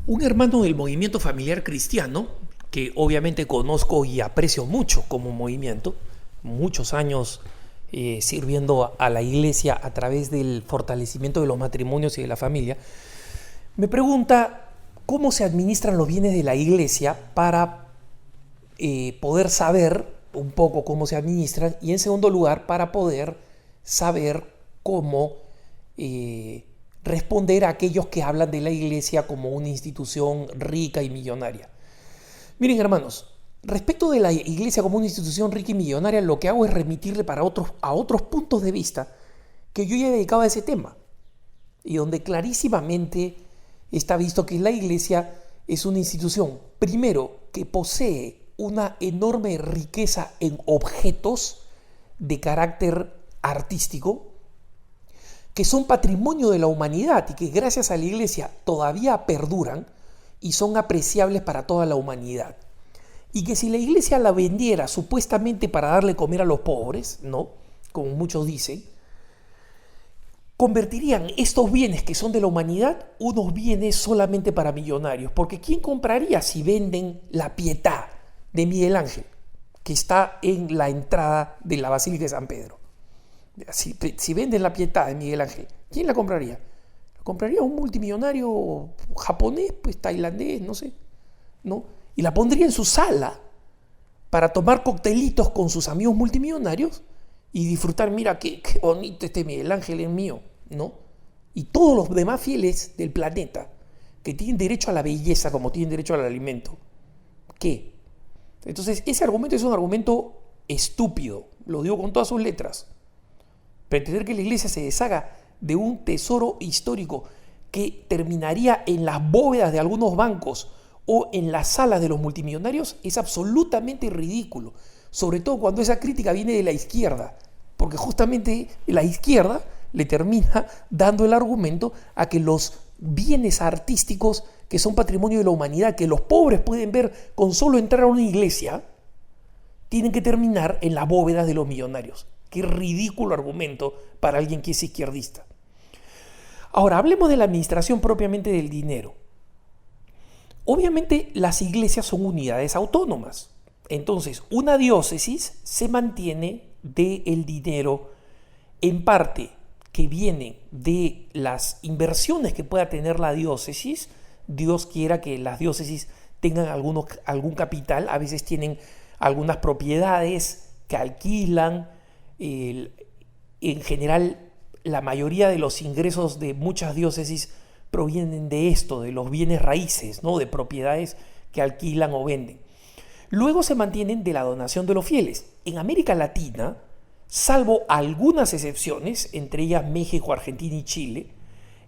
Un hermano del movimiento familiar cristiano, que obviamente conozco y aprecio mucho como movimiento, muchos años sirviendo a la iglesia a través del fortalecimiento de los matrimonios y de la familia, me pregunta cómo se administran los bienes de la iglesia para poder saber un poco cómo se administran y, en segundo lugar, para poder saber cómo responder a aquellos que hablan de la iglesia como una institución rica y millonaria. Miren, hermanos, respecto de la iglesia como una institución rica y millonaria, lo que hago es remitirle a otros puntos de vista que yo ya he dedicado a ese tema y donde clarísimamente está visto que la iglesia es una institución, primero, que posee una enorme riqueza en objetos de carácter artístico, que son patrimonio de la humanidad y que gracias a la iglesia todavía perduran y son apreciables para toda la humanidad. Y que si la iglesia la vendiera supuestamente para darle comer a los pobres, ¿no?, como muchos dicen, convertirían estos bienes que son de la humanidad unos bienes solamente para millonarios. Porque ¿quién compraría si venden la Pietà de Miguel Ángel, que está en la entrada de la Basílica de San Pedro? Si venden la Pietà de Miguel Ángel, ¿quién la compraría? La compraría un multimillonario japonés, pues tailandés, no sé, ¿no? Y la pondría en su sala para tomar coctelitos con sus amigos multimillonarios y disfrutar. Mira qué bonito este Miguel Ángel es mío, ¿no? Y todos los demás fieles del planeta que tienen derecho a la belleza como tienen derecho al alimento, ¿qué? Entonces ese argumento es un argumento estúpido, lo digo con todas sus letras. Pretender que la iglesia se deshaga de un tesoro histórico que terminaría en las bóvedas de algunos bancos o en las salas de los multimillonarios es absolutamente ridículo, sobre todo cuando esa crítica viene de la izquierda, porque justamente la izquierda le termina dando el argumento a que los bienes artísticos que son patrimonio de la humanidad, que los pobres pueden ver con solo entrar a una iglesia, tienen que terminar en las bóvedas de los millonarios. Qué ridículo argumento para alguien que es izquierdista. Ahora, hablemos de la administración propiamente del dinero. Obviamente las iglesias son unidades autónomas. Entonces, una diócesis se mantiene del dinero en parte que viene de las inversiones que pueda tener la diócesis. Dios quiera que las diócesis tengan algún capital, a veces tienen algunas propiedades que alquilan. En general, la mayoría de los ingresos de muchas diócesis provienen de esto, de los bienes raíces, ¿no?, de propiedades que alquilan o venden. Luego se mantienen de la donación de los fieles. En América Latina, salvo algunas excepciones, entre ellas México, Argentina y Chile,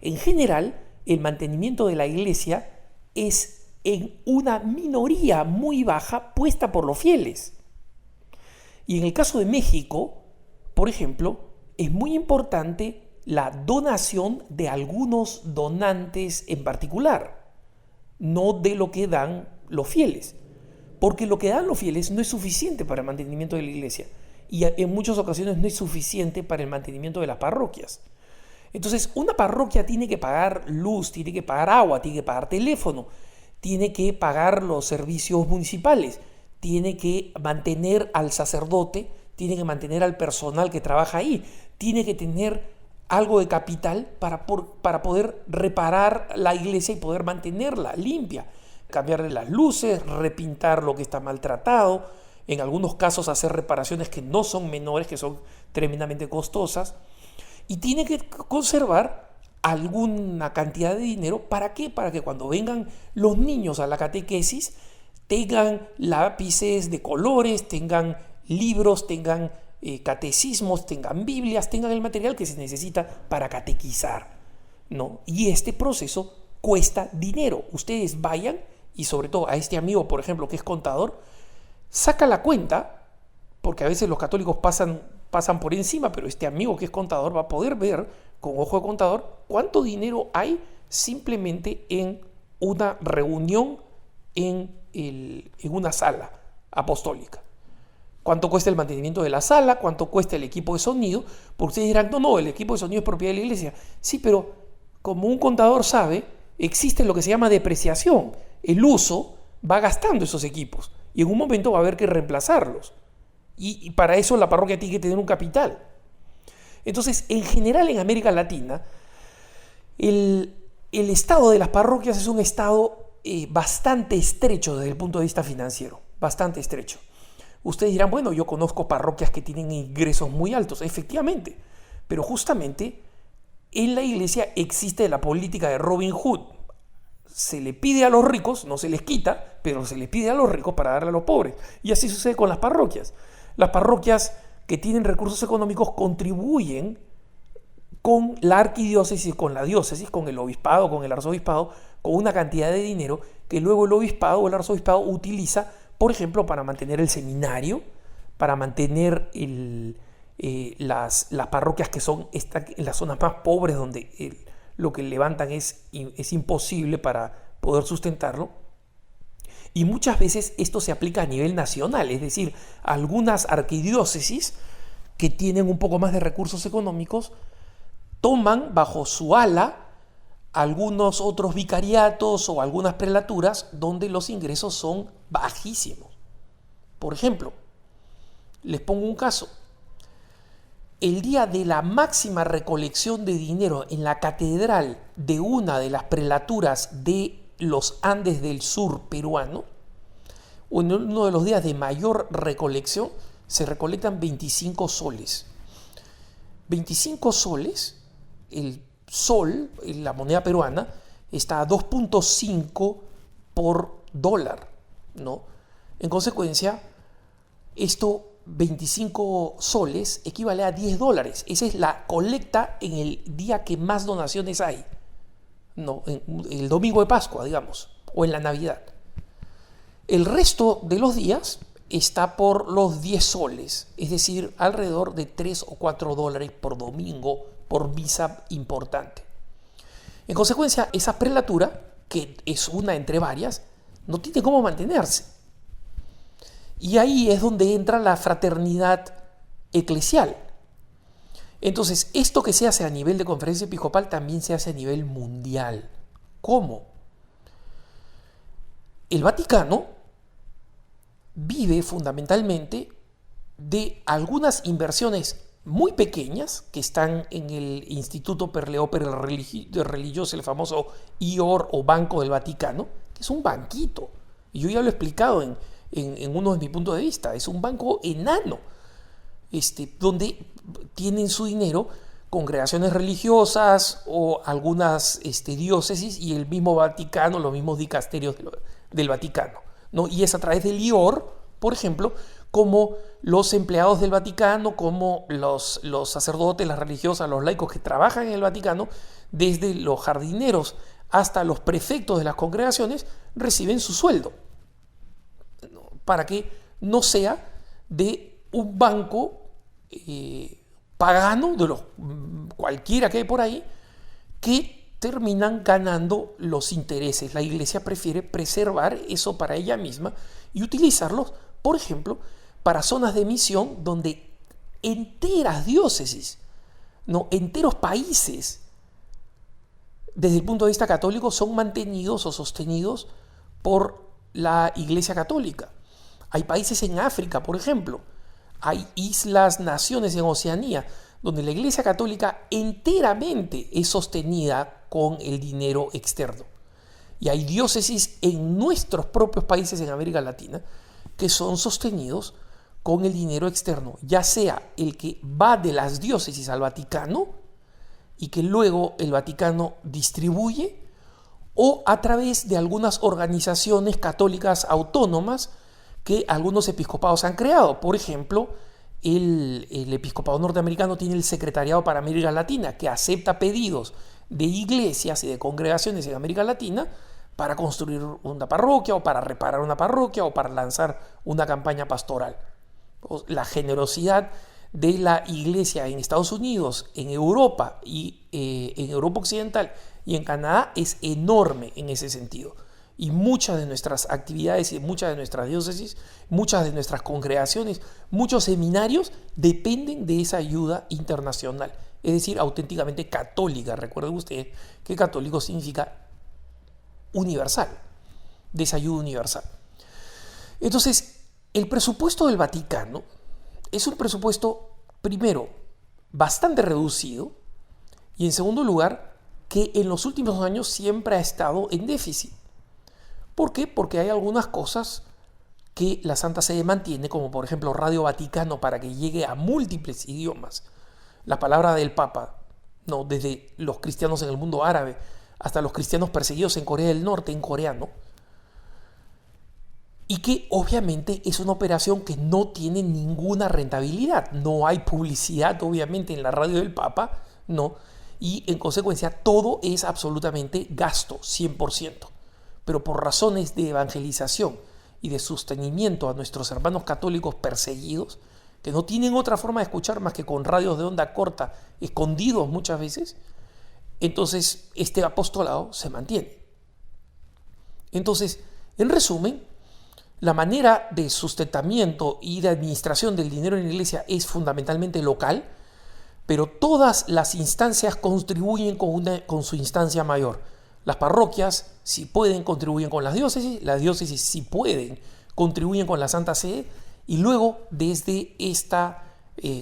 en general el mantenimiento de la iglesia es en una minoría muy baja puesta por los fieles. Y en el caso de México, por ejemplo, es muy importante la donación de algunos donantes en particular, no de lo que dan los fieles, porque lo que dan los fieles no es suficiente para el mantenimiento de la iglesia y en muchas ocasiones no es suficiente para el mantenimiento de las parroquias. Entonces, una parroquia tiene que pagar luz, tiene que pagar agua, tiene que pagar teléfono, tiene que pagar los servicios municipales, tiene que mantener al sacerdote, tiene que mantener al personal que trabaja ahí, tiene que tener algo de capital para poder reparar la iglesia y poder mantenerla limpia, cambiarle las luces, repintar lo que está maltratado, en algunos casos hacer reparaciones que no son menores, que son tremendamente costosas, y tiene que conservar alguna cantidad de dinero. ¿Para qué? Para que cuando vengan los niños a la catequesis tengan lápices de colores, tengan libros, tengan catecismos, tengan Biblias, tengan el material que se necesita para catequizar, ¿no? Y este proceso cuesta dinero. Ustedes vayan, y sobre todo a este amigo, por ejemplo, que es contador, saca la cuenta, porque a veces los católicos pasan por encima, pero este amigo que es contador va a poder ver con ojo de contador cuánto dinero hay simplemente en una reunión en una sala apostólica. ¿Cuánto cuesta el mantenimiento de la sala? ¿Cuánto cuesta el equipo de sonido? Porque ustedes dirán, no, el equipo de sonido es propiedad de la iglesia. Sí, pero como un contador sabe, existe lo que se llama depreciación. El uso va gastando esos equipos y en un momento va a haber que reemplazarlos. Y para eso la parroquia tiene que tener un capital. Entonces, en general en América Latina, el estado de las parroquias es un estado bastante estrecho desde el punto de vista financiero, bastante estrecho. Ustedes dirán, bueno, yo conozco parroquias que tienen ingresos muy altos, efectivamente, pero justamente en la iglesia existe la política de Robin Hood. Se le pide a los ricos, no se les quita, pero se les pide a los ricos para darle a los pobres. Y así sucede con las parroquias. Las parroquias que tienen recursos económicos contribuyen con la arquidiócesis, con la diócesis, con el obispado, con el arzobispado, con una cantidad de dinero que luego el obispado o el arzobispado utiliza, por ejemplo, para mantener el seminario, para mantener las parroquias que son en las zonas más pobres donde lo que levantan es imposible para poder sustentarlo. Y muchas veces esto se aplica a nivel nacional, es decir, algunas arquidiócesis que tienen un poco más de recursos económicos toman bajo su ala algunos otros vicariatos o algunas prelaturas donde los ingresos son bajísimos. Por ejemplo, les pongo un caso. El día de la máxima recolección de dinero en la catedral de una de las prelaturas de los Andes del sur peruano, o en uno de los días de mayor recolección, se recolectan 25 soles. 25 soles, el sol, la moneda peruana, está a 2.5 por dólar, ¿no? En consecuencia, esto 25 soles equivale a 10 dólares. Esa es la colecta en el día que más donaciones hay, ¿no? En el domingo de Pascua, digamos, o en la Navidad. El resto de los días está por los 10 soles, es decir, alrededor de 3 o 4 dólares por domingo por misa importante. En consecuencia, esa prelatura, que es una entre varias, no tiene cómo mantenerse. Y ahí es donde entra la fraternidad eclesial. Entonces, esto que se hace a nivel de conferencia episcopal también se hace a nivel mundial. ¿Cómo? El Vaticano vive fundamentalmente de algunas inversiones muy pequeñas que están en el Instituto per le Opere Religiose, el famoso IOR o Banco del Vaticano, que es un banquito. Y yo ya lo he explicado en uno de mis puntos de vista. Es un banco enano, donde tienen su dinero congregaciones religiosas o algunas diócesis y el mismo Vaticano, los mismos dicasterios del Vaticano, ¿no? Y es a través del IOR, por ejemplo, como los empleados del Vaticano, como los sacerdotes, las religiosas, los laicos que trabajan en el Vaticano, desde los jardineros hasta los prefectos de las congregaciones, reciben su sueldo, para que no sea de un banco pagano, de los cualquiera que hay por ahí, que terminan ganando los intereses. La Iglesia prefiere preservar eso para ella misma y utilizarlos, por ejemplo, para zonas de misión donde enteras diócesis, no, enteros países, desde el punto de vista católico, son mantenidos o sostenidos por la Iglesia Católica. Hay países en África, por ejemplo, hay islas, naciones en Oceanía, donde la Iglesia Católica enteramente es sostenida con el dinero externo. Y hay diócesis en nuestros propios países en América Latina que son sostenidos con el dinero externo, ya sea el que va de las diócesis al Vaticano y que luego el Vaticano distribuye, o a través de algunas organizaciones católicas autónomas que algunos episcopados han creado. Por ejemplo, el episcopado norteamericano tiene el Secretariado para América Latina, que acepta pedidos de iglesias y de congregaciones en América Latina para construir una parroquia o para reparar una parroquia o para lanzar una campaña pastoral. La generosidad de la iglesia en Estados Unidos, en Europa y en Europa Occidental y en Canadá es enorme en ese sentido. Y muchas de nuestras actividades y muchas de nuestras diócesis, muchas de nuestras congregaciones, muchos seminarios dependen de esa ayuda internacional. Es decir, auténticamente católica. Recuerden ustedes que católico significa universal, de esa ayuda universal. Entonces, el presupuesto del Vaticano es un presupuesto, primero, bastante reducido, y en segundo lugar, que en los últimos años siempre ha estado en déficit. ¿Por qué? Porque hay algunas cosas que la Santa Sede mantiene, como por ejemplo Radio Vaticano, para que llegue a múltiples idiomas. La palabra del Papa, ¿no? Desde los cristianos en el mundo árabe hasta los cristianos perseguidos en Corea del Norte, en coreano. Y que obviamente es una operación que no tiene ninguna rentabilidad. No hay publicidad, obviamente, en la radio del Papa, ¿no? Y en consecuencia todo es absolutamente gasto, 100%. Pero por razones de evangelización y de sostenimiento a nuestros hermanos católicos perseguidos, que no tienen otra forma de escuchar más que con radios de onda corta, escondidos muchas veces, entonces este apostolado se mantiene. Entonces, en resumen, la manera de sustentamiento y de administración del dinero en la iglesia es fundamentalmente local, pero todas las instancias contribuyen con su instancia mayor. Las parroquias, si pueden, contribuyen con las diócesis, si pueden, contribuyen con la Santa Sede, y luego, desde esta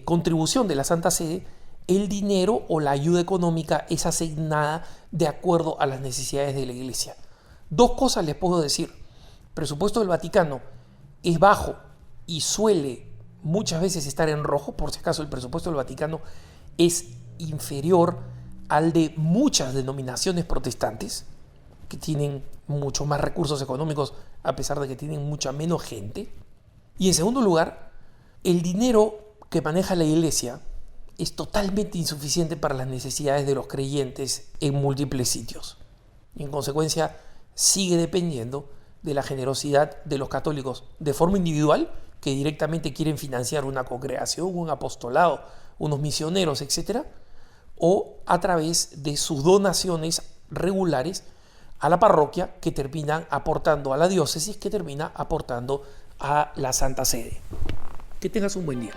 contribución de la Santa Sede, el dinero o la ayuda económica es asignada de acuerdo a las necesidades de la iglesia. Dos cosas les puedo decir. El presupuesto del Vaticano es bajo y suele muchas veces estar en rojo. Por si acaso, el presupuesto del Vaticano es inferior al de muchas denominaciones protestantes, que tienen mucho más recursos económicos a pesar de que tienen mucha menos gente. Y en segundo lugar, el dinero que maneja la iglesia es totalmente insuficiente para las necesidades de los creyentes en múltiples sitios. Y en consecuencia, sigue dependiendo de la generosidad de los católicos de forma individual, que directamente quieren financiar una congregación, un apostolado, unos misioneros, etc., o a través de sus donaciones regulares a la parroquia, que terminan aportando a la diócesis, que termina aportando a la Santa Sede. Que tengas un buen día.